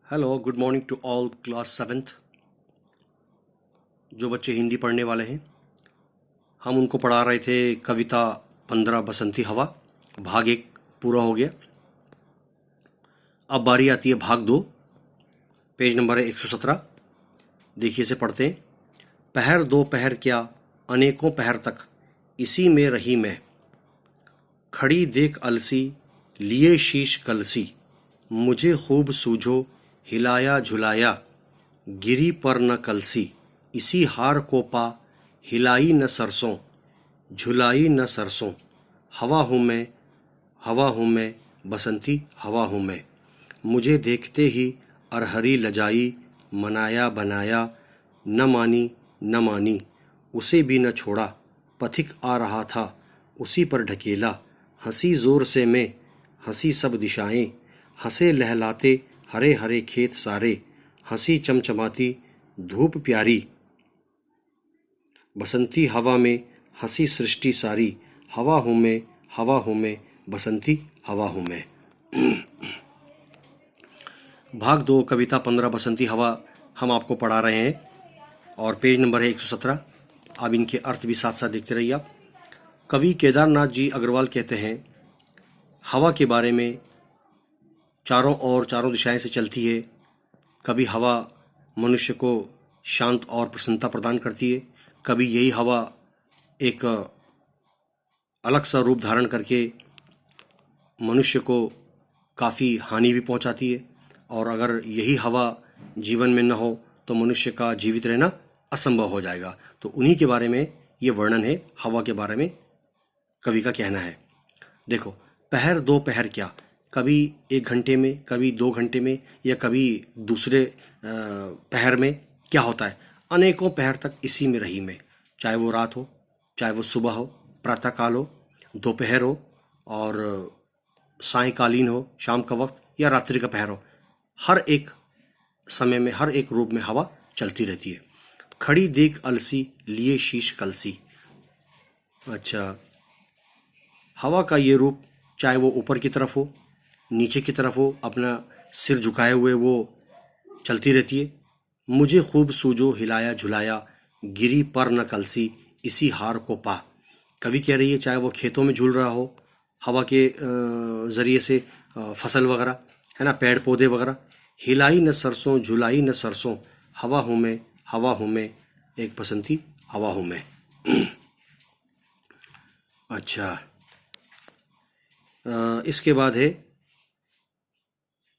Hello, good morning to all class seventh. जो बच्चे हिंदी पढ़ने वाले हैं, हम उनको पढ़ा रहे थे कविता 15 बसंती हवा। भाग 1 पूरा हो गया। अब बारी आती है भाग 2। पेज नंबर है 117। देखिए, इसे पढ़ते हैं। पहर दो पहर क्या, अनेकों पहर तक इसी में रही मैं। खड़ी देख अलसी, लिए शीश कलसी। मुझे खूब सूझो, हिलाया झुलाया, गिरी पर न कलसी। इसी हार को पा, हिलाई न सरसों, झुलाई न सरसों। हवा हूँ मैं, हवा हूँ मैं, बसंती हवा हूँ मैं। मुझे देखते ही अरहरी लजाई, मनाया बनाया, न मानी न मानी, उसे भी न छोड़ा। पथिक आ रहा था, उसी पर ढकेला। हंसी जोर से मैं, हंसी सब दिशाएं। हंसे लहलाते हरे हरे खेत सारे। हंसी चमचमाती धूप प्यारी, बसंती हवा में हंसी सृष्टि सारी। हवा हूँ मैं, हवा हूँ मैं, बसंती हवा हूँ मैं। भाग 2 कविता 15 बसंती हवा हम आपको पढ़ा रहे हैं और पेज नंबर है 117। अब इनके अर्थ भी साथ साथ देखते रहिए आप। कवि केदारनाथ जी अग्रवाल कहते हैं, हवा के बारे में चारों ओर चारों दिशाएं से चलती है। कभी हवा मनुष्य को शांत और प्रसन्नता प्रदान करती है, कभी यही हवा एक अलग सा रूप धारण करके मनुष्य को काफ़ी हानि भी पहुंचाती है। और अगर यही हवा जीवन में न हो तो मनुष्य का जीवित रहना असंभव हो जाएगा। तो उन्हीं के बारे में ये वर्णन है, हवा के बारे में कवि का कहना है। देखो, पहर दो पहर क्या, कभी 1 घंटे में, कभी 2 घंटे में, या कभी दूसरे पहर में क्या होता है। अनेकों पहर तक इसी में रही मैं। चाहे वो रात हो, चाहे वो सुबह हो, प्रातःकाल हो, दोपहर हो, और सायंकालीन हो, शाम का वक्त, या रात्रि का पहर हो, हर एक समय में, हर एक रूप में हवा चलती रहती है। खड़ी देख अलसी, लिए शीश कलसी। अच्छा, हवा का ये रूप चाहे वो ऊपर की तरफ हो, नीचे की तरफ हो, अपना सिर झुकाए हुए वो चलती रहती है। मुझे खूब सूझो, हिलाया झुलाया, गिरी पर न कलसी, इसी हार को पा। कवि कह रही है, चाहे वो खेतों में झूल रहा हो हवा के ज़रिए से, फसल वगैरह है ना, पेड़ पौधे वगैरह। हिलाई न सरसों, झुलाई न सरसों। हवा हूँ मैं, हवा हूँ मैं, एक बसंती हवा हूँ मैं। अच्छा, इसके बाद है,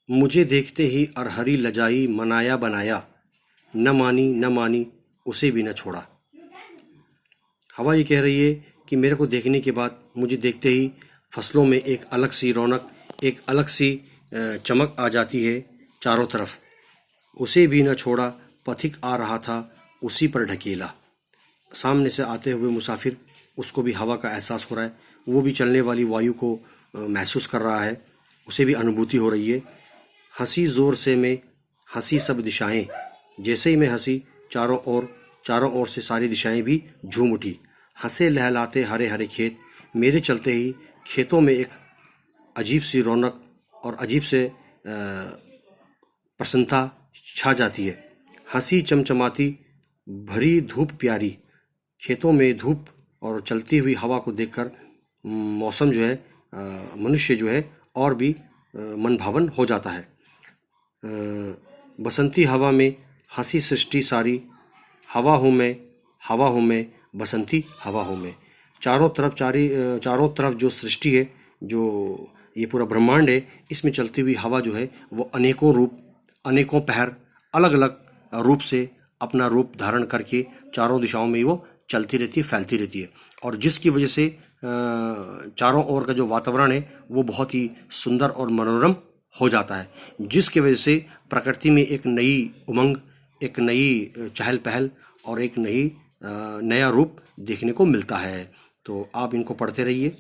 मुझे देखते ही अरहरी लजाई, मनाया बनाया, न मानी न मानी, उसे भी न छोड़ा। हवा ये कह रही है कि मेरे को देखने के बाद, मुझे देखते ही फसलों में एक अलग सी रौनक, एक अलग सी चमक आ जाती है चारों तरफ। उसे भी न छोड़ा, पथिक आ रहा था, उसी पर ढकेला। सामने से आते हुए मुसाफिर, उसको भी हवा का एहसास हो रहा है, वो भी चलने वाली वायु को महसूस कर रहा है, उसे भी अनुभूति हो रही है। हंसी जोर से मैं, हंसी सब दिशाएं। जैसे ही मैं हंसी, चारों ओर से सारी दिशाएं भी झूम उठी। हंसे लहलाते हरे हरे खेत, मेरे चलते ही खेतों में एक अजीब सी रौनक और अजीब से प्रसन्नता छा जाती है। हंसी चमचमाती भरी धूप प्यारी। खेतों में धूप और चलती हुई हवा को देखकर मौसम जो है, मनुष्य जो है, और भी मन भावन हो जाता है। बसंती हवा में हंसी सृष्टि सारी। हवा हूँ मैं, हवा हूँ मैं, बसंती हवा हूँ मैं। चारों तरफ जो सृष्टि है, जो ये पूरा ब्रह्मांड है, इसमें चलती हुई हवा जो है वो अनेकों रूप, अनेकों पहर, अलग अलग रूप से अपना रूप धारण करके चारों दिशाओं में वो चलती रहती है, फैलती रहती है। और जिसकी वजह से चारों ओर का जो वातावरण है वो बहुत ही सुंदर और मनोरम हो जाता है, जिसकी वजह से प्रकृति में एक नई उमंग, एक नई चहल पहल और एक नया रूप देखने को मिलता है। तो आप इनको पढ़ते रहिए,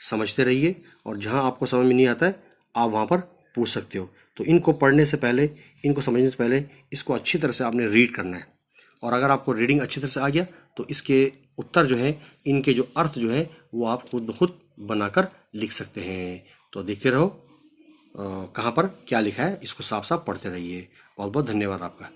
समझते रहिए, और जहाँ आपको समझ में नहीं आता है आप वहाँ पर पूछ सकते हो। तो इनको पढ़ने से पहले, इनको समझने से पहले, इसको अच्छी तरह से आपने रीड करना है। और अगर आपको रीडिंग अच्छी तरह से आ गया तो इसके उत्तर जो है, इनके जो अर्थ जो है, वो आप खुद ब खुद बनाकर लिख सकते हैं। तो देखते रहो। कहाँ पर क्या लिखा है इसको साफ साफ पढ़ते रहिए। बहुत बहुत धन्यवाद आपका।